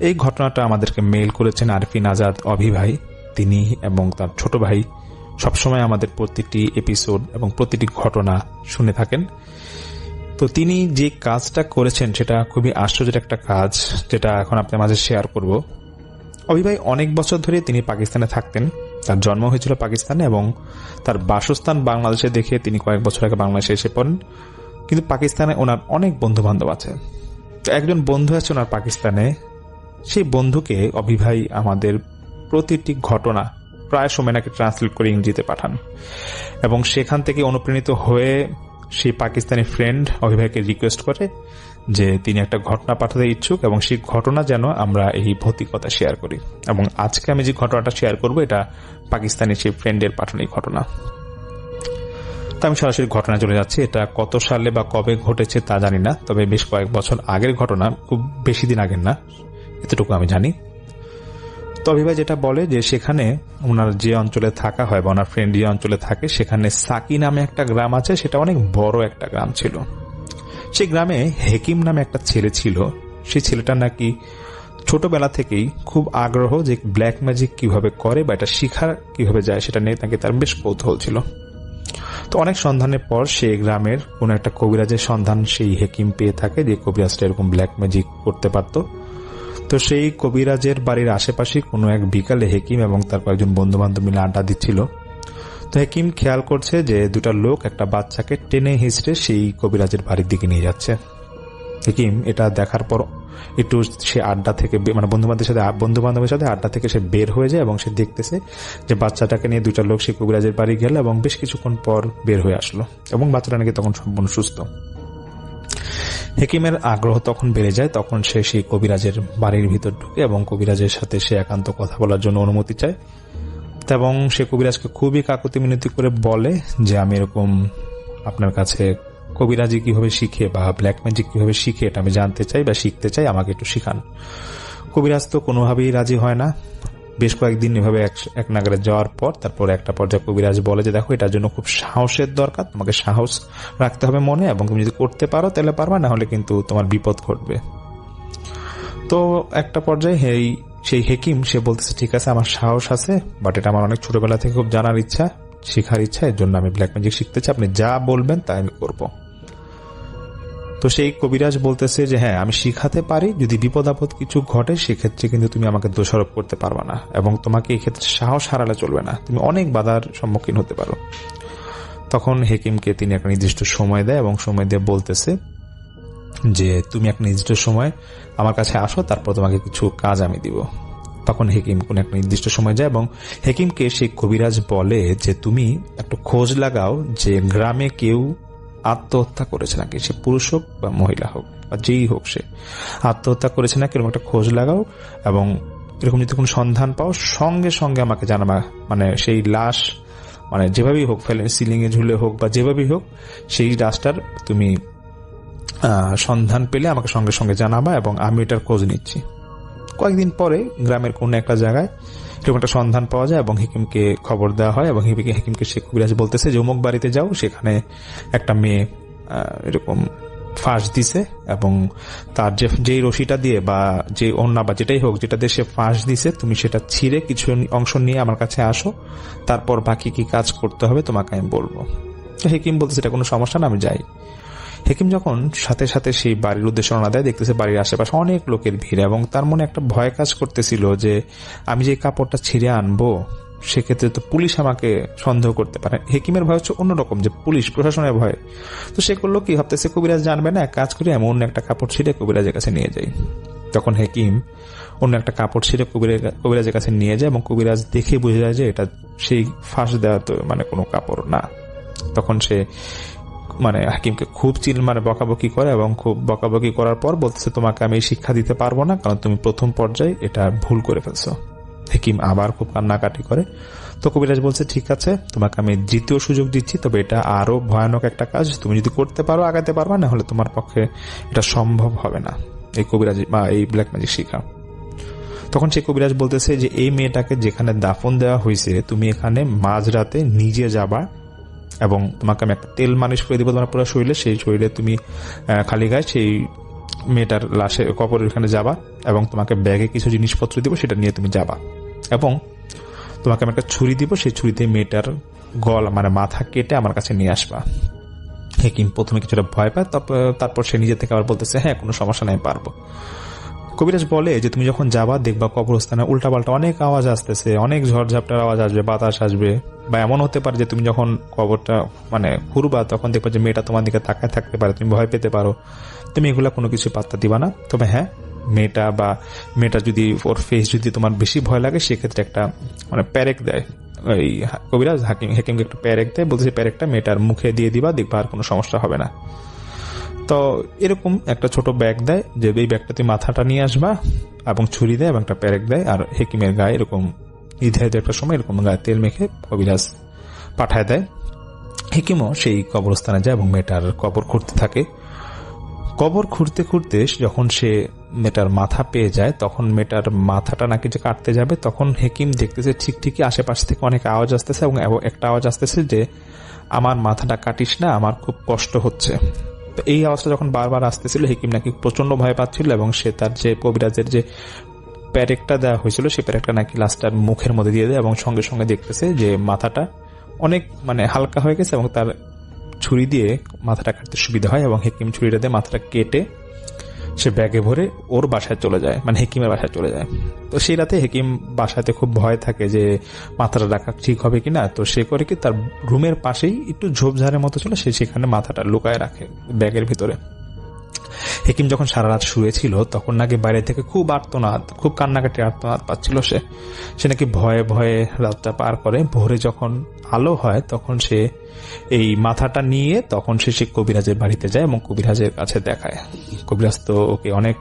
এই ঘটনাটা আমাদেরকে মেইল করেছেন আরফিন আজাদ অভি ভাই। তিনি এবং তার ছোট ভাই সবসময় আমাদের প্রতিটি এপিসোড এবং প্রতিটি ঘটনা শুনে থাকেন। তো তিনি যে কাজটা করেছেন সেটা খুবই আশ্চর্যের একটা কাজ, যেটা এখন আপনার মাঝে শেয়ার করব। অভি ভাই অনেক বছর ধরে তিনি পাকিস্তানে থাকতেন। তার জন্ম হয়েছিল পাকিস্তানে এবং তার বাসস্থান বাংলাদেশে দেখে তিনি কয়েক বছর আগে বাংলাদেশে এসে পড়েন। কিন্তু পাকিস্তানে ওনার অনেক বন্ধু বান্ধব আছে। একজন বন্ধু আছে ওনার পাকিস্তানে, সেই বন্ধুকে অভি ভাই আমাদের প্রতিটি ঘটনা প্রায় সময় নাকি ট্রান্সলেট করে ইংরেজিতে পাঠান, এবং সেখান থেকে অনুপ্রাণিত হয়ে সেই পাকিস্তানি ফ্রেন্ড অভি ভাইকে রিকোয়েস্ট করে যে তিনি একটা ঘটনা পাঠাতে ইচ্ছুক এবং সেই ঘটনা যেন আমরা এই ভৌতিকতা শেয়ার করি। এবং আজকে আমি যে ঘটনাটা শেয়ার করব এটা পাকিস্তানি সেই ফ্রেন্ডের পাঠানো ঘটনা। তো আমি সরাসরি ঘটনা চলে যাচ্ছি। এটা কত সালে বা কবে ঘটেছে তা জানি না, তবে বেশ কয়েক বছর আগের ঘটনা, খুব বেশি দিন আগের না, এতটুকু আমি জানি। তো অভি ভাই যেটা বলে যে সেখানে ওনার যে অঞ্চলে থাকা হয় বা ওনার ফ্রেন্ড যে অঞ্চলে থাকে সেখানে সাকি নামে একটা গ্রাম আছে, সেটা অনেক বড় একটা গ্রাম ছিল। সেই গ্রামে হেকিম নামে একটা ছেলে ছিল। সেই ছেলেটা নাকি ছোটবেলা থেকেই খুব আগ্রহ যে ব্ল্যাক ম্যাজিক কিভাবে করে বা এটা শিখার কিভাবে যায় সেটা নিয়ে নাকি তার বেশ কৌতূহল ছিল। তো অনেক সন্ধানের পর সেই গ্রামের কোন একটা কবিরাজের সন্ধান সেই হেকিম পেয়ে থাকে, যে কবিরাজটা এরকম ব্ল্যাক ম্যাজিক করতে পারত। তো সেই কবিরাজের বাড়ির আশেপাশে কোনো এক বিকালে হেকিম এবং তার কয়েকজন বন্ধু বান্ধব মিলে আড্ডা দিচ্ছিল। তো হেকিম খেয়াল করছে যে দুটা লোক একটা বাচ্চাকে টেনে হিঁচড়ে সেই কবিরাজের বাড়ির দিকে নিয়ে যাচ্ছে। হেকিম এটা দেখার পর একটু সে আড্ডা থেকে মানে বন্ধু বান্ধবের সাথে আড্ডা থেকে সে বের হয়ে যায় এবং সে দেখতেছে যে বাচ্চাটাকে নিয়ে দুটা লোক সেই কবিরাজের বাড়ি গেল এবং বেশ কিছুক্ষণ পর বের হয়ে আসলো এবং বাচ্চাটা নাকি তখন সম্পূর্ণ সুস্থ। হেকিমের আগ্রহ তখন বেড়ে যায়। তখন সে সেই কবিরাজের বাড়ির ভিতর ঢুকে এবং কবিরাজের সাথে সে একান্ত কথা বলার জন্য অনুমতি চায় এবং সে কবিরাজকে খুবই কাকুতি মিনতি করে বলে যে আমি এরকম আপনার কাছে কবিরাজি কিভাবে শিখে বা ব্ল্যাক ম্যাজিক কিভাবে শিখে এটা আমি জানতে চাই বা শিখতে চাই, আমাকে একটু শিখান। কবিরাজ তো কোনোভাবেই রাজি হয় না। বেশ কয়েকদিন এভাবে এক নাগারে যাওয়ার পর তারপর একটা পর্যায়ে কবিরাজ বলে যে দেখো এটার জন্য খুব সাহসের দরকার, তোমাকে সাহস রাখতে হবে মনে, এবং তুমি যদি করতে পারো তাহলে পারবা, না হলে কিন্তু তোমার বিপদ ঘটবে। তো একটা পর্যায়ে সেই হেকিম সে বলতেছে ঠিক আছে আমার সাহস আছে, বাট এটা আমার অনেক ছোটবেলা থেকে খুব জানার ইচ্ছা, শেখার ইচ্ছা, এর জন্য আমি ব্ল্যাক ম্যাজিক শিখতে চাই, আপনি যা বলবেন তাই আমি করব। তো সেই কবিরাজ বলতেছে যে হ্যাঁ আমি শিখাতে পারি, যদি বিপদ আপদ কিছু ঘটে সেক্ষেত্রে কিন্তু তুমি আমাকে দোষারোপ করতে পারবা না এবং তোমাকে এই ক্ষেত্রে সাহস হারালে চলবে না, তুমি অনেক বাধার সম্মুখীন হতে পারো। তখন হেকিমকে তিনি একটা নির্দিষ্ট সময় দেয় এবং সময় দিয়ে বলতেছে যে তুমি একটা নির্দিষ্ট সময় আমার কাছে আসো, তারপর তোমাকে কিছু কাজ আমি দিব। তখন হেকিম কোন একটা নির্দিষ্ট সময় যায় এবং হেকিমকে সেই কবিরাজ বলে যে তুমি একটু খোঁজ লাগাও যে গ্রামে কেউ আত্মহত্যা করেছে নাকি, সে পুরুষ হোক বা মহিলা হোক বা যেই হোক সে আত্মহত্যা করেছে নাকি এরকম একটা খোঁজ লাগাও, এবং এরকম যদি কোনো সন্ধান পাও সঙ্গে সঙ্গে আমাকে জানাবা। মানে সেই লাশ মানে যেভাবেই হোক, ফেলে সিলিং এ ঝুলে হোক বা যেভাবেই হোক, সেই লাশটার তুমি সন্ধান পেলে আমাকে সঙ্গে সঙ্গে জানাবা এবং আমি এটার খোঁজ নিচ্ছি। কয়েকদিন পরে গ্রামের কোন একটা জায়গায় এরকম একটা সন্ধান পাওয়া যায় এবং হেকিমকে খবর দেওয়া হয় এবং হেকিমকে সে কবিরাজ বলতেছে যে অমুক বাড়িতে যাও, সেখানে একটা মেয়ে এরকম ফাঁস দিছে এবং তার যেই রশিটা দিয়ে বা যে ওন্না বা যেটাই হোক যেটা দিয়ে সে ফাঁস দিছে, তুমি সেটা ছিঁড়ে কিছু অংশ নিয়ে আমার কাছে আসো, তারপর বাকি কি কাজ করতে হবে তোমাকে আমি বলবো। হেকিম বলতেছে এটা কোনো সমস্যা না, আমি যাই। হেকিম যখন সাথে সাথে সেই বাড়ির উদ্দেশ্যে রওনা দেয়, দেখতেছে বাড়ির আশেপাশে অনেক লোকের ভিড় এবং তার মনে একটা ভয় কাজ করতেছিল যে আমি যে কাপড়টা ছিঁড়ে আনবো সেক্ষেত্রে তো পুলিশ আমাকে সন্দেহ করতে পারে। হেকিমের ভয় হচ্ছে অন্যরকম, যে পুলিশ প্রশাসনের ভয়। তো সে করলো কি, ভাবতেছে কবিরাজ জানবে না, এক কাজ করি আমি অন্য একটা কাপড় ছিঁড়ে কবিরাজের কাছে নিয়ে যাই। তখন হেকিম অন্য একটা কাপড় ছিঁড়ে কবিরাজের কাছে নিয়ে যায় এবং কবিরাজ দেখে বুঝে যায় যে এটা সেই ফাঁস দেওয়া তো মানে কোনো কাপড় না। তখন সে মানে হাকিমকে খুব বকাবকি করে এবং খুব বকাবকি করার পর বলতেছে তোমাকে আমি শিক্ষা দিতে পারবো না, কারণ তুমি প্রথম পর্যায়ে এটা ভুল করে ফেলছো। হাকিম আবার খুব কান্নাকাটি করে। তো কবিরাজ বলছে ঠিক আছে তোমাকে আমি দ্বিতীয় সুযোগ দিচ্ছি, তবে এটা আরো ভয়ানক একটা কাজ, তুমি যদি করতে পারো আগাতে পারবা, না হলে তোমার পক্ষে এটা সম্ভব হবে না এই কবিরাজ বা এই ব্ল্যাক ম্যাজিক শিখা। তখন সে কবিরাজ বলতেছে যে এই মেয়েটাকে যেখানে দাফন দেওয়া হয়েছে তুমি এখানে মাঝরাতে নিজে যাবা এবং তোমাকে আমি একটা তেল মালিশ করে দিব তোমার পুরো শরীরে, সেই শরীরে তুমি খালি গায়ে সেই মেয়েটার লাশে কবরের এখানে যাবা এবং তোমাকে ব্যাগে কিছু জিনিসপত্র দিব, সেটা নিয়ে তুমি যাবা এবং তোমাকে আমি একটা ছুরি দিব, সেই ছুরিতে মেয়েটার গলা মানে মাথা কেটে আমার কাছে নিয়ে আসবা। হেকিম প্রথমে কিছুটা ভয় পায়, তারপর সে নিজে থেকে আবার বলতেছে হ্যাঁ কোনো সমস্যা নাই, পারবো। কবিরাজ বলে যে তুমি যখন যাবা দেখবা কবরস্থানে উল্টাপাল্টা অনেক আওয়াজ আসতেছে, অনেক ঝড়ঝাপটার আওয়াজ আসবে, বাতাস আসবে, বা এমন হতে পারে যে তুমি যখন কবরটা মানে ঘুরবা তখন দেখবা যে মেয়েটা তোমার দিকে তাকায় থাকতে পারে, তুমি ভয় পেতে পারো। তুমি এগুলা কোনো কিছু পাত্তা দিবা না। তবে হ্যাঁ, মেয়েটা যদি ওর ফেস যদি তোমার বেশি ভয় লাগে সেক্ষেত্রে একটা মানে প্যারেক দেয় ওই কবিরাজ হাকিমকে একটা প্যারেক দেয়, বলতেছে প্যারেকটা মেয়েটার মুখে দিয়ে দিবা, দেখবা আর কোনো সমস্যা হবে না। তো এরকম একটা ছোট ব্যাগ দেয় যে এই ব্যাগটাতে মাথাটা নিয়ে আসবা এবং ছুরি দেয় এবং একটা প্যারেক দেয়, আর হেকিমের গায়ে এরকম নির্ধারিত একটা সময় এরকম গায়ে তেল মেখে কবিরাজ পাঠায় দেয়। হেকিমও সেই কবরস্থানে যায় এবং মেয়েটার কবর খুঁড়তে থাকে। কবর খুঁড়তে খুঁড়তে যখন সে মেয়েটার মাথা পেয়ে যায়, তখন মেয়েটার মাথাটা নাকি যে কাটতে যাবে, তখন হেকিম দেখতেছে ঠিকই আশেপাশ থেকে অনেক আওয়াজ আসতেছে এবং একটা আওয়াজ আসতেছে যে আমার মাথাটা কাটিস না, আমার খুব কষ্ট হচ্ছে। তো এই আওয়াজটা যখন বারবার আসতেছিল হেকিম নাকি প্রচন্ড ভয় পাচ্ছিল এবং সে তার যে কবিরাজের যে প্যারেকটা দেওয়া হয়েছিল সেই প্যারেকটা নাকি লাস্টার মুখের মধ্যে দিয়ে দেয় এবং সঙ্গে সঙ্গে দেখতেছে যে মাথাটা অনেক মানে হালকা হয়ে গেছে এবং তার ছুরি দিয়ে মাথাটা কাটতে সুবিধা হয় এবং হেকিম ছুরিটা দিয়ে মাথাটা কেটে সে ব্যাগে ভরে ওর বাসায় চলে যায়, মানে হেকিমের বাসায় চলে যায়। তো সেই রাতে হেকিম বাসাতে খুব ভয় থাকে যে মাথাটা রাখা ঠিক হবে কিনা। তো সে করে কি তার রুমের পাশেই একটু ঝোপঝাড়ের মতো ছিল, সে সেখানে মাথাটা লুকায় রাখে ব্যাগের ভিতরে। হেকিম যখন সারা রাত শুয়েছিল তখন নাকি বাইরে থেকে খুব কান্নাকাটি আর্তনাদ পাচ্ছিল। সে নাকি ভয়ে ভয়ে রাতটা পার করে। ভোরে যখন আলো হয় তখন সে এই মাথাটা নিয়ে তখন সে কবিরাজের বাড়িতে যায় এবং কবিরাজের কাছে দেখায়। কবিরাজ তো ওকে অনেক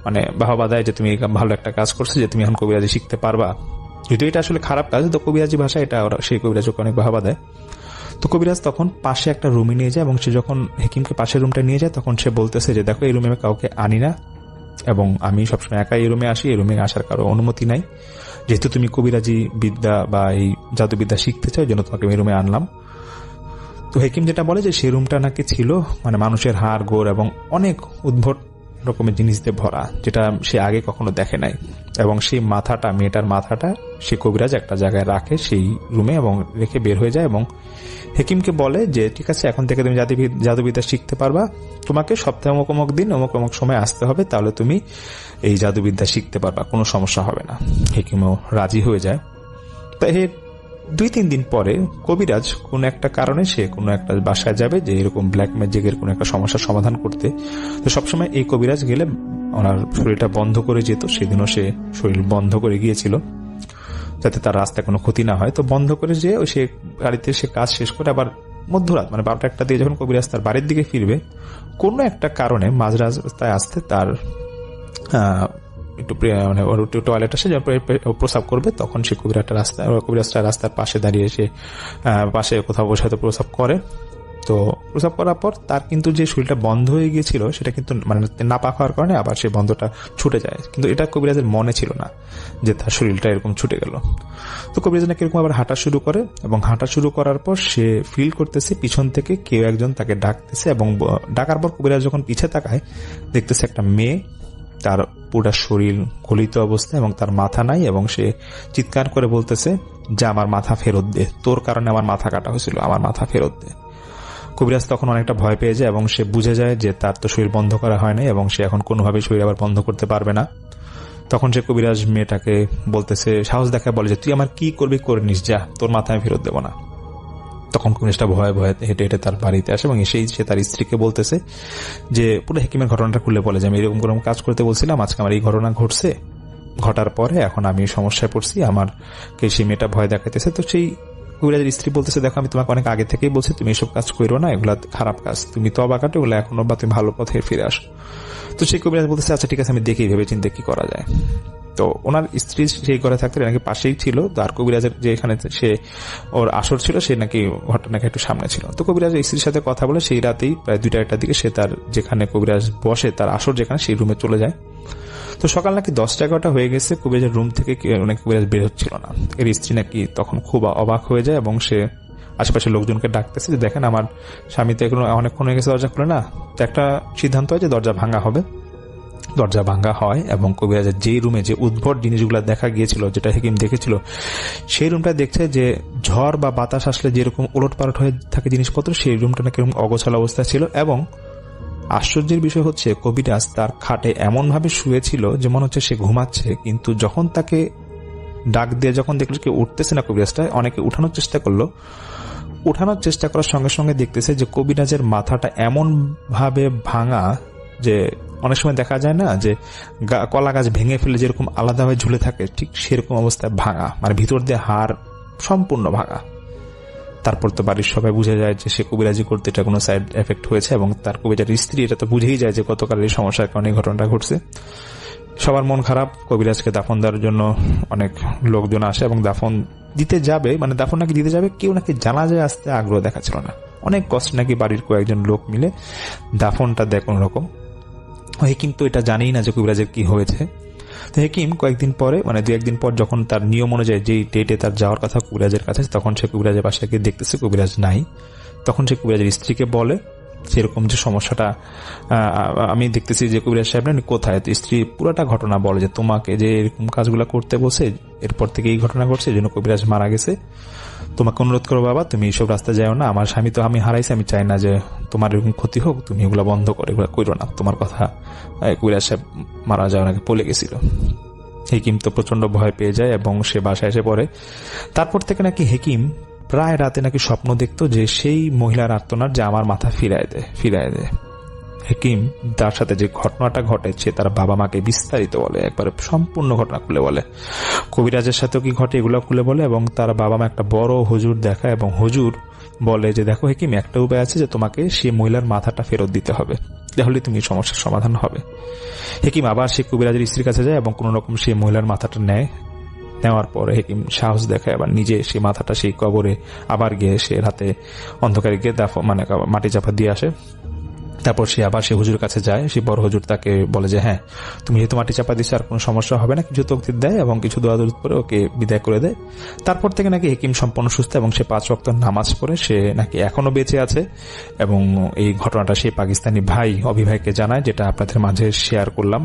মানে বাহবা দেয় যে তুমি ভালো একটা কাজ করছো, যে তুমি এখন কবিরাজি শিখতে পারবা। যদিও এটা আসলে খারাপ কাজ, তো কবিরাজি ভাষা এটা সেই কবিরাজ ওকে অনেক বাহবা দেয়। তো কবিরাজ তখন পাশে একটা রুমে নিয়ে যায় এবং সে যখন হেকিমকে পাশের রুমটা নিয়ে যায় তখন সে বলতেছে যে দেখো এই রুমে আমি কাউকে আনি না এবং আমি সবসময় একাই এই রুমে আসি, এই রুমে আসার কারো অনুমতি নাই। যেহেতু তুমি কবিরাজি বিদ্যা বা এই জাদুবিদ্যা শিখতে চাও, জন্য তোমাকে এই রুমে আনলাম। তো হেকিম যেটা বলে যে সেই রুমটা নাকি ছিল মানে মানুষের হাড় গোড় এবং অনেক উদ্ভট রকমের জিনিস দিয়ে ভরা, যেটা সে আগে কখনো দেখে নাই। এবং সেই মেয়েটার মাথাটা সে কবিরাজ একটা জায়গায় রাখে সেই রুমে এবং রেখে বের হয়ে যায় এবং হেকিমকে বলে যে ঠিক আছে, এখন থেকে তুমি জাদুবিদ্যা শিখতে পারবা, তোমাকে সপ্তাহে অমুক দিন অমুক সময় আসতে হবে, তাহলে তুমি এই জাদুবিদ্যা শিখতে পারবা, কোনো সমস্যা হবে না। হেকিমও রাজি হয়ে যায়। তাই 2-3 দিন পরে কবিরাজ কোন একটা কারণে সে কোনো একটা বাসায় যাবে যে এরকম ব্ল্যাক ম্যাজিকের কোন একটা সমস্যার সমাধান করতে। তো সবসময় এই কবিরাজ গেলে ওনার শরীরটা বন্ধ করে যেত, সেদিনও সে শরীর বন্ধ করে গিয়েছিল যাতে তার রাস্তায় কোনো ক্ষতি না হয়। তো বন্ধ করে যে সে গাড়িতে সে কাজ শেষ করে আবার মধ্যরাত মানে 12টা দিয়ে যখন কবিরাজ তার বাড়ির দিকে ফিরবে, কোনো একটা কারণে মাঝ রাস্তায় আসতে তার একটু মানে ওর টয়লেট আসে, যখন প্রস্রাব করবে তখন সে কবিরাজটা রাস্তার পাশে দাঁড়িয়ে সে পাশে কোথাও বসে হয়তো প্রস্রাব করে। তো প্রস্রাব করার পর তার কিন্তু যে শরীরটা বন্ধ হয়ে গিয়েছিল সেটা কিন্তু মানে নাপাক হওয়ার কারণে আবার সেই বন্ধটা ছুটে যায়, কিন্তু এটা কবিরাজের মনে ছিল না যে তার শরীরটা এরকম ছুটে গেল। তো কবিরাজ নাকি এরকম আবার হাঁটা শুরু করে এবং হাঁটা শুরু করার পর সে ফিল করতেছে পিছন থেকে কেউ একজন তাকে ডাকতেছে এবং ডাকার পর কবিরাজ যখন পিছে তাকায় দেখতেছে একটা মেয়ে, তার পুরো শরীর গলিত অবস্থা এবং তার মাথা নাই এবং সে চিৎকার করে বলতেছে যে আমার মাথা ফেরত দে, তোর কারণে আমার মাথা কাটা হয়েছিল, আমার মাথা ফেরত দে। কবিরাজ তখন অনেকটা ভয় পেয়ে যায় এবং সে বুঝে যায় যে তার তো শরীর বন্ধ করা হয় না এবং সে এখন কোনোভাবেই শরীর আবার বন্ধ করতে পারবে না। তখন সে কবিরাজ মেয়েটাকে বলতেছে, সাহস দেখা বলে যে তুই আমার কি করবি করে নিস, যা, তোর মাথা আমি ফেরত দেবো না। তখন কবিরাজটা ভয়ে ভয়ে হেঁটে হেঁটে তার বাড়িতে আসে এবং এসেই সে তার স্ত্রীকে বলতেছে যে পুরো হেকিমের ঘটনাটা খুলে বলে যে আমি এরকম কোনো কাজ করতে বলছিলাম, আজকে আমার এই ঘটনা ঘটার পরে এখন আমি সমস্যায় পড়ছি, আমারকে সেই মেয়েটা ভয় দেখাইতেছে। তো সেই কবিরাজের স্ত্রী বলতেছে দেখো আমি তোমাকে অনেক আগে থেকেই বলছি তুমি এসব কাজ করো না, এগুলা খারাপ কাজ, তুমি তো অবাকাটে ওগুলো এখনো বা তুমি ভালো পথে ফিরে আসো। তো সেই কবিরাজ বলতেছে আচ্ছা ঠিক আছে, আমি দেখি ভেবে চিন্তে কি করা যায়। তো ওনার স্ত্রী সেই ঘরে থাকতে নাকি পাশেই ছিল, আর কবিরাজের যে এখানে সে ওর আসর ছিল সে নাকি ঘরটা নাকি একটু সামনে ছিল। তো কবিরাজের স্ত্রীর সাথে কথা বলে সেই রাতেই প্রায় 2টা-1টার দিকে সে তার যেখানে কবিরাজ বসে তার আসর যেখানে সেই রুমে চলে যায়। তো সকাল নাকি 10টা-11টা হয়ে গেছে, কবিরাজের রুম থেকে নাকি কবিরাজ বের হচ্ছিল না। এর স্ত্রী নাকি তখন খুব অবাক হয়ে যায় এবং সে আশেপাশের লোকজনকে ডাকতেছে যে দেখেন আমার স্বামী তো এগুলো অনেকক্ষণ হয়ে গেছে, দরজা খুলে না। তো একটা সিদ্ধান্ত হয় যে দরজা ভাঙা হবে। দরজা ভাঙা হয় এবং কবিরাজের যে রুমে যে উদ্ভট জিনিসগুলো দেখা গিয়েছিল, যেটা হেকিম দেখেছিল, সেই রুমটা দেখছে যে ঝড় বা বাতাস আসলে যেরকম উলটপালট হয়ে থাকে জিনিসপত্র, সেই রুমটা নাকি এরকম অগোছালো অবস্থা ছিল। এবং আশ্চর্যের বিষয় হচ্ছে কবিরাজ তার খাটে এমন ভাবে শুয়েছিল যে মনে হচ্ছে সে ঘুমাচ্ছে, কিন্তু যখন তাকে ডাক দিয়ে যখন দেখলো কেউ উঠতেছে না, কবিরাজটা অনেকে উঠানোর চেষ্টা করলো। উঠানোর চেষ্টা করার সঙ্গে সঙ্গে দেখতেছে যে কবিরাজের মাথাটা এমন ভাবে ভাঙা যে অনেক সময় দেখা যায় না যে কলা গাছ ভেঙে ফেলে যেরকম আলাদাভাবে ঝুলে থাকে, ঠিক সেরকম অবস্থায় ভাঙা, মানে ভিতর দিয়ে হাড় সম্পূর্ণ ভাঙা। তারপর তো বাড়ির সবাই বুঝে যায় যে সে কবিরাজি করতে এটা কোনো সাইড এফেক্ট হয়েছে, এবং তার কবিরাজের স্ত্রী এটা তো বুঝেই যায় যে গতকাল এই সমস্যার কারণে এই ঘটনাটা ঘটছে। সবার মন খারাপ। কবিরাজকে দাফন দেওয়ার জন্য অনেক লোকজন আসে এবং দাফন দিতে যাবে, মানে দাফন নাকি দিতে যাবে, কেউ নাকি জানাজায় আসতে আগ্রহ দেখাচ্ছিল না। অনেক কষ্ট নাকি বাড়ির কয়েকজন লোক মিলে দাফনটা দেয় কোন রকম। হেকিম তো এটা জানেই না যে কবিরাজের কি হয়েছে। তো হেকিম কয়েকদিন পরে, মানে 2-1 দিন পর, যখন তার নিয়ম অনুযায়ী যেই ডেটে তার যাওয়ার কথা কবিরাজের কাছে, তখন সে কবিরাজের পাশে গিয়ে দেখতেছে কবিরাজ নাই। তখন সে কবিরাজের স্ত্রীকে বলে সেরকম যে সমস্যাটা আমি দেখতেছি যে কবিরাজ সাহেব না কোথায়। স্ত্রী পুরোটা ঘটনা বলে যে তোমাকে যে এরকম কাজগুলো করতে বসে এরপর থেকে এই ঘটনা ঘটছে, এই জন্য কবিরাজ মারা গেছে। তোমাকে অনুরোধ করো বাবা, তুমি এইসব রাস্তা যাও না, আমার স্বামী তো আমি হারাইছি, আমি চাই না যে তোমার এরকম ক্ষতি হোক, তুমি এগুলো বন্ধ করো, এগুলো করো না। তোমার কথা কবিরাজ সাহেব মারা যাওয়ার আগে বলে গেছিল। হেকিম তো প্রচন্ড ভয় পেয়ে যায় এবং সে বাসায় এসে পড়ে। তারপর থেকে নাকি হেকিম প্রায় রাতে নাকি স্বপ্ন দেখতো যে সেই মহিলার আর্তনাদ যে আমার মাথা ফিরায় দেয়। হেকিম তার সাথে যে ঘটনাটা ঘটেছে তার বাবা মাকে বিস্তারিত বলে, একবারে সম্পূর্ণ ঘটনা খুলে বলে। কবিরাজের সাথেও কি ঘটে এগুলো খুলে বলে, এবং তার বাবা মা একটা বড় হুজুর দেখায় এবং হুজুর বলে যে দেখো হেকিম, একটা উপায় আছে যে তোমাকে সেই মহিলার মাথাটা ফেরত দিতে হবে, তাহলে তুমি সমস্যার সমাধান হবে। হেকিম আবার সে কবিরাজের স্ত্রীর কাছে যায় এবং কোন রকম সেই মহিলার মাথাটা নেওয়ার পরে হেকিম সাহস দেখায় আবার নিজে সেই মাথাটা সেই কবরে আবার গিয়ে সে রাতে অন্ধকারে গিয়ে মানে মাটি চাপা দিয়ে আসে। তারপর সে আবার সে হুজুর কাছে যায়। সে বড় হুজুর তাকে বলে যে হ্যাঁ, তুমি যেহেতু মাটি চাপা দিচ্ছ আর কোনো সমস্যা হবে না, কিছু তকদির দেয় এবং কিছু দোয়া দরুদ করে ওকে বিদায় করে দেয়। তারপর থেকে নাকি হেকিম সম্পূর্ণ সুস্থ এবং সে 5 ওয়াক্ত নামাজ পড়ে, সে নাকি এখনো বেঁচে আছে। এবং এই ঘটনাটা সে পাকিস্তানি ভাই অভিভাইকে জানায়, যেটা আপনাদের মাঝে শেয়ার করলাম।